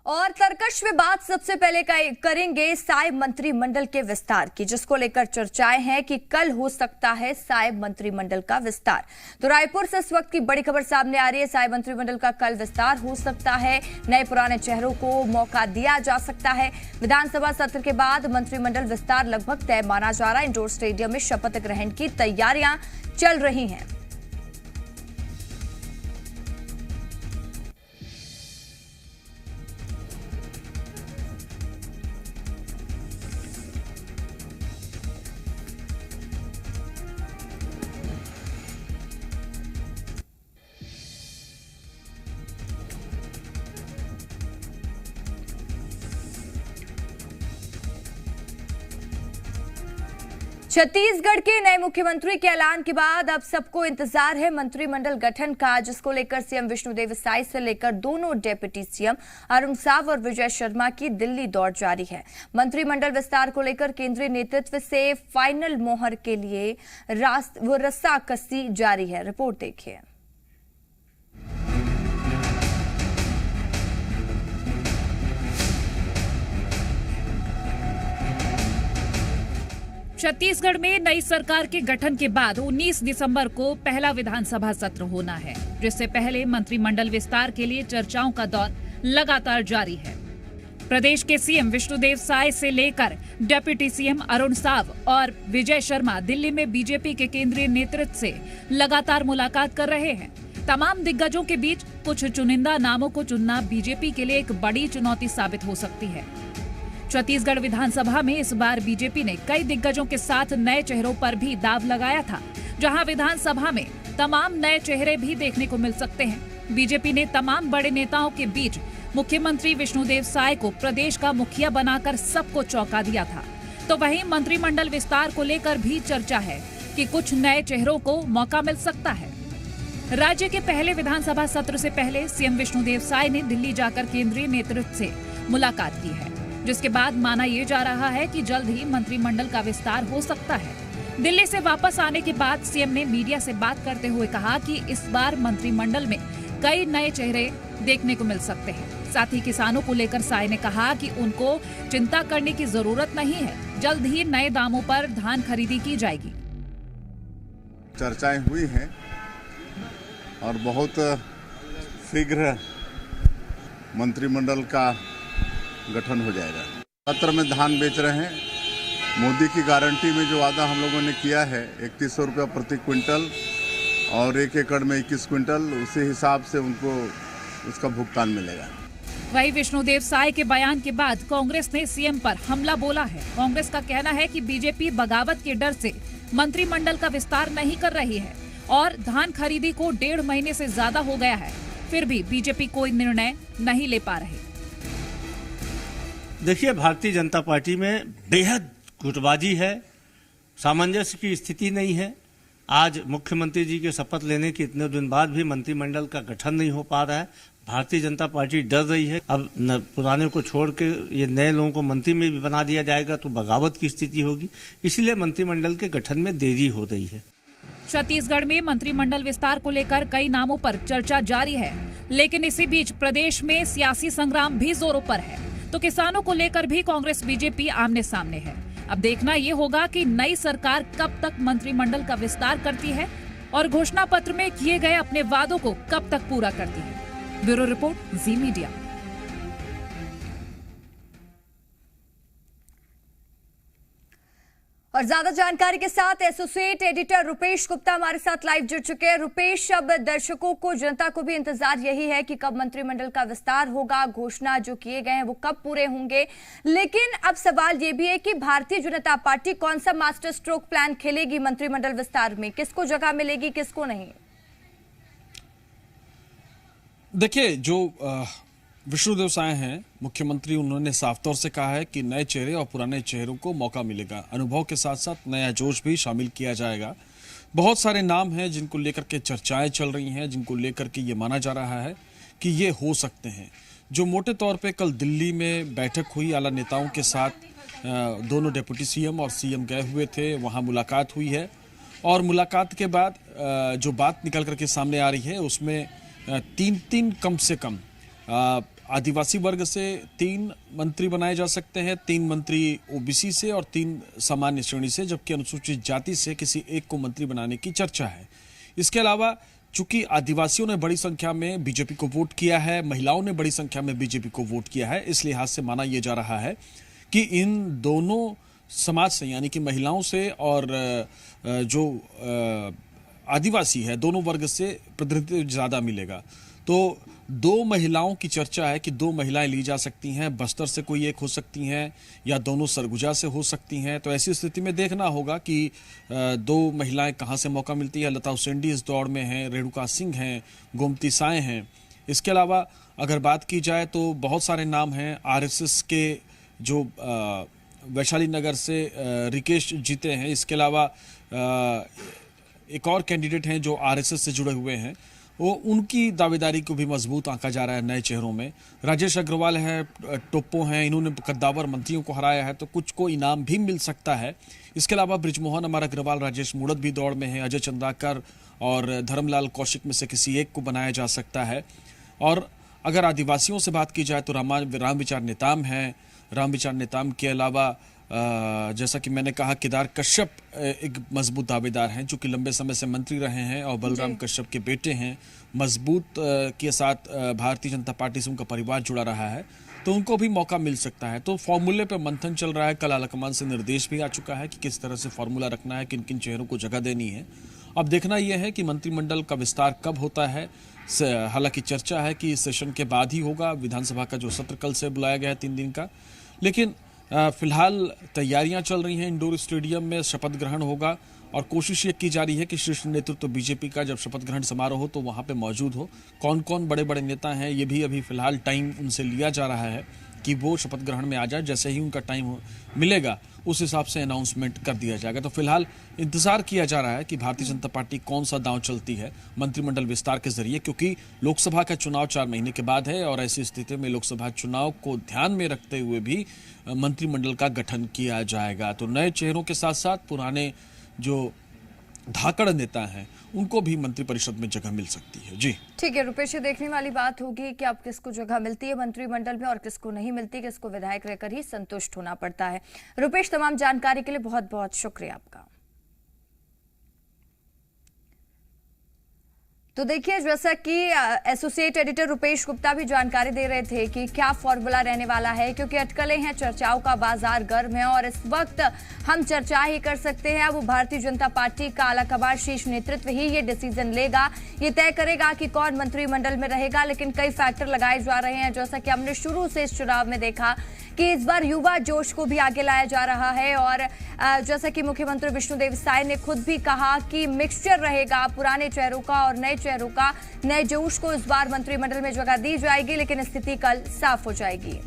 और तरकश में बात सबसे पहले करेंगे साय मंत्रिमंडल के विस्तार की, जिसको लेकर चर्चाएं हैं कि कल हो सकता है साय मंत्रिमंडल का विस्तार। तो रायपुर से इस वक्त की बड़ी खबर सामने आ रही है, साय मंत्रिमंडल का कल विस्तार हो सकता है। नए पुराने चेहरों को मौका दिया जा सकता है। विधानसभा सत्र के बाद मंत्रिमंडल विस्तार लगभग तय माना जा रहा है। इंडोर स्टेडियम में शपथ ग्रहण की तैयारियां चल रही हैं। छत्तीसगढ़ के नए मुख्यमंत्री के ऐलान के बाद अब सबको इंतजार है मंत्रिमंडल गठन का, जिसको लेकर सीएम विष्णुदेव साय से लेकर दोनों डिप्टी सीएम अरुण साव और विजय शर्मा की दिल्ली दौड़ जारी है। मंत्रिमंडल विस्तार को लेकर केंद्रीय नेतृत्व से फाइनल मोहर के लिए रस्साकसी जारी है। रिपोर्ट देखिए। छत्तीसगढ़ में नई सरकार के गठन के बाद 19 दिसंबर को पहला विधानसभा सत्र होना है, जिससे पहले मंत्रिमंडल विस्तार के लिए चर्चाओं का दौर लगातार जारी है। प्रदेश के सीएम विष्णुदेव साय से लेकर डिप्टी सीएम अरुण साव और विजय शर्मा दिल्ली में बीजेपी के केंद्रीय नेतृत्व से लगातार मुलाकात कर रहे हैं। तमाम दिग्गजों के बीच कुछ चुनिंदा नामों को चुनना बीजेपी के लिए एक बड़ी चुनौती साबित हो सकती है। छत्तीसगढ़ विधानसभा में इस बार बीजेपी ने कई दिग्गजों के साथ नए चेहरों पर भी दांव लगाया था, जहां विधानसभा में तमाम नए चेहरे भी देखने को मिल सकते हैं। बीजेपी ने तमाम बड़े नेताओं के बीच मुख्यमंत्री विष्णुदेव साय को प्रदेश का मुखिया बनाकर सबको चौंका दिया था। तो वहीं मंत्रिमंडल विस्तार को लेकर भी चर्चा है कि कुछ नए चेहरों को मौका मिल सकता है। राज्य के पहले विधानसभा सत्र से पहले सीएम विष्णुदेव साय ने दिल्ली जाकर केंद्रीय नेतृत्व से मुलाकात की है, जिसके बाद माना यह जा रहा है कि जल्द ही मंत्रिमंडल का विस्तार हो सकता है। दिल्ली से वापस आने के बाद सीएम ने मीडिया से बात करते हुए कहा कि इस बार मंत्रिमंडल में कई नए चेहरे देखने को मिल सकते हैं। साथ ही किसानों को लेकर साय ने कहा कि उनको चिंता करने की जरूरत नहीं है, जल्द ही नए दामों पर धान खरीदी की जाएगी। चर्चाएं हुई हैं और बहुत शीघ्र मंत्रिमंडल का गठन हो जाएगा। सत्र में धान बेच रहे हैं। मोदी की गारंटी में जो वादा हम लोगों ने किया है 3100 रुपया प्रति क्विंटल और 1 एकड़ में 21 क्विंटल, उसी हिसाब से उनको उसका भुगतान मिलेगा। वहीं विष्णुदेव साय के बयान के बाद कांग्रेस ने सीएम पर हमला बोला है। कांग्रेस का कहना है कि बीजेपी बगावत के डर से मंत्रिमंडल का विस्तार नहीं कर रही है और धान खरीदी को 1.5 महीने से ज्यादा हो गया है, फिर भी बीजेपी कोई निर्णय नहीं ले पा रही। देखिए, भारतीय जनता पार्टी में बेहद गुटबाजी है, सामंजस्य की स्थिति नहीं है। आज मुख्यमंत्री जी के शपथ लेने के इतने दिन बाद भी मंत्रिमंडल का गठन नहीं हो पा रहा है। भारतीय जनता पार्टी डर रही है। अब पुराने को छोड़ के ये नए लोगों को मंत्री में भी बना दिया जाएगा तो बगावत की स्थिति होगी, इसलिए मंत्रिमंडल के गठन में देरी हो रही है। छत्तीसगढ़ में मंत्रिमंडल विस्तार को लेकर कई नामों पर चर्चा जारी है, लेकिन इसी बीच प्रदेश में सियासी संग्राम भी जोरों पर है। तो किसानों को लेकर भी कांग्रेस बीजेपी आमने सामने है। अब देखना ये होगा कि नई सरकार कब तक मंत्रिमंडल का विस्तार करती है और घोषणा पत्र में किए गए अपने वादों को कब तक पूरा करती है। ब्यूरो रिपोर्ट, जी मीडिया। और ज्यादा जानकारी के साथ एसोसिएट एडिटर रुपेश गुप्ता हमारे साथ लाइव जुड़ चुके हैं। रुपेश, अब दर्शकों को, जनता को भी इंतजार यही है कि कब मंत्रिमंडल का विस्तार होगा, घोषणा जो किए गए हैं वो कब पूरे होंगे। लेकिन अब सवाल ये भी है कि भारतीय जनता पार्टी कौन सा मास्टर स्ट्रोक प्लान खेलेगी मंत्रिमंडल विस्तार में, किसको जगह मिलेगी, किसको नहीं। देखिए, जो विष्णुदेव साय हैं मुख्यमंत्री, उन्होंने साफ तौर से कहा है कि नए चेहरे और पुराने चेहरों को मौका मिलेगा। अनुभव के साथ साथ नया जोश भी शामिल किया जाएगा। बहुत सारे नाम हैं जिनको लेकर के चर्चाएं चल रही हैं, जिनको लेकर के ये माना जा रहा है कि ये हो सकते हैं। जो मोटे तौर पे कल दिल्ली में बैठक हुई आला नेताओं के साथ, दोनों डिप्टी सीएम और सीएम गए हुए थे, वहाँ मुलाकात हुई है और मुलाकात के बाद जो बात निकल करके सामने आ रही है उसमें तीन कम से कम आदिवासी वर्ग से 3 मंत्री बनाए जा सकते हैं, 3 मंत्री ओबीसी से और 3 सामान्य श्रेणी से, जबकि अनुसूचित जाति से किसी एक को मंत्री बनाने की चर्चा है। इसके अलावा चूंकि आदिवासियों ने बड़ी संख्या में बीजेपी को वोट किया है, महिलाओं ने बड़ी संख्या में बीजेपी को वोट किया है, इस लिहाज से माना यह जा रहा है कि इन दोनों समाज से, यानी कि महिलाओं से और जो आदिवासी है, दोनों वर्ग से प्रतिनिधित्व ज्यादा मिलेगा। तो 2 महिलाओं की चर्चा है कि 2 महिलाएं ली जा सकती हैं, बस्तर से कोई एक हो सकती हैं या दोनों सरगुजा से हो सकती हैं। तो ऐसी स्थिति में देखना होगा कि 2 महिलाएं कहां से मौका मिलती है। लता हुसैंडी इस दौड़ में हैं, रेणुका सिंह हैं, गोमती साय हैं। इसके अलावा अगर बात की जाए तो बहुत सारे नाम हैं। आरएसएस के जो वैशाली नगर से रिकेश जीते हैं, इसके अलावा एक और कैंडिडेट हैं जो आरएसएस से जुड़े हुए हैं, वो उनकी दावेदारी को भी मजबूत आंका जा रहा है नए चेहरों में। राजेश अग्रवाल है, टोप्पो हैं, इन्होंने कद्दावर मंत्रियों को हराया है, तो कुछ को इनाम भी मिल सकता है। इसके अलावा बृजमोहन अमर अग्रवाल, राजेश मूणत भी दौड़ में है, अजय चंद्राकर और धर्मलाल कौशिक में से किसी एक को बनाया जा सकता है। और अगर आदिवासियों से बात की जाए तो रामविचार नेताम हैं। रामविचार नेताम के अलावा जैसा कि मैंने कहा, केदार कश्यप एक मजबूत दावेदार हैं, जो कि लंबे समय से मंत्री रहे हैं और बलराम कश्यप के बेटे हैं। मजबूत के साथ भारतीय जनता पार्टी से उनका परिवार जुड़ा रहा है, तो उनको भी मौका मिल सकता है। तो फॉर्मूले पे मंथन चल रहा है। कल आलाकमान से निर्देश भी आ चुका है कि किस तरह से फॉर्मूला रखना है, किन किन चेहरों को जगह देनी है। अब देखना यह है कि मंत्रिमंडल का विस्तार कब होता है। हालांकि चर्चा है कि इस सेशन के बाद ही होगा। विधानसभा का जो सत्र कल से बुलाया गया है 3 दिन का, लेकिन फिलहाल तैयारियां चल रही हैं। इंडोर स्टेडियम में शपथ ग्रहण होगा और कोशिश ये की जा रही है कि शीर्ष नेतृत्व बीजेपी का जब शपथ ग्रहण समारोह हो तो वहां पे मौजूद हो। कौन कौन बड़े बड़े नेता हैं, ये भी अभी फिलहाल टाइम उनसे लिया जा रहा है कि वो शपथ ग्रहण में आ जाए। जैसे ही उनका टाइम मिलेगा उस हिसाब से अनाउंसमेंट कर दिया जाएगा। तो फिलहाल इंतजार किया जा रहा है कि भारतीय जनता पार्टी कौन सा दांव चलती है मंत्रिमंडल विस्तार के जरिए, क्योंकि लोकसभा का चुनाव 4 महीने के बाद है और ऐसी स्थिति में लोकसभा चुनाव को ध्यान में रखते हुए भी मंत्रिमंडल का गठन किया जाएगा। तो नए चेहरों के साथ साथ पुराने जो धाकड़ नेता हैं उनको भी मंत्रिपरिषद में जगह मिल सकती है। जी ठीक है रुपेश, ये देखने वाली बात होगी कि अब किसको जगह मिलती है मंत्रिमंडल में और किसको नहीं मिलती, किसको विधायक रहकर ही संतुष्ट होना पड़ता है। रुपेश, तमाम जानकारी के लिए बहुत बहुत शुक्रिया आपका। तो देखिए, जैसा कि एसोसिएट एडिटर रुपेश गुप्ता भी जानकारी दे रहे थे कि क्या फॉर्मूला रहने वाला है, क्योंकि अटकलें हैं, चर्चाओं का बाजार गर्म है और इस वक्त हम चर्चा ही कर सकते हैं। अब भारतीय जनता पार्टी का आलाकमान शीर्ष नेतृत्व ही ये डिसीजन लेगा, ये तय करेगा कि कौन मंत्रिमंडल में रहेगा। लेकिन कई फैक्टर लगाए जा रहे हैं, जैसा कि हमने शुरू से इस चुनाव में देखा कि इस बार युवा जोश को भी आगे लाया जा रहा है। और जैसा कि मुख्यमंत्री विष्णुदेव साय ने खुद भी कहा कि मिक्सचर रहेगा पुराने चेहरों का और नए चेहरों का। नए जोश को इस बार मंत्रिमंडल में जगह दी जाएगी, लेकिन स्थिति कल साफ हो जाएगी।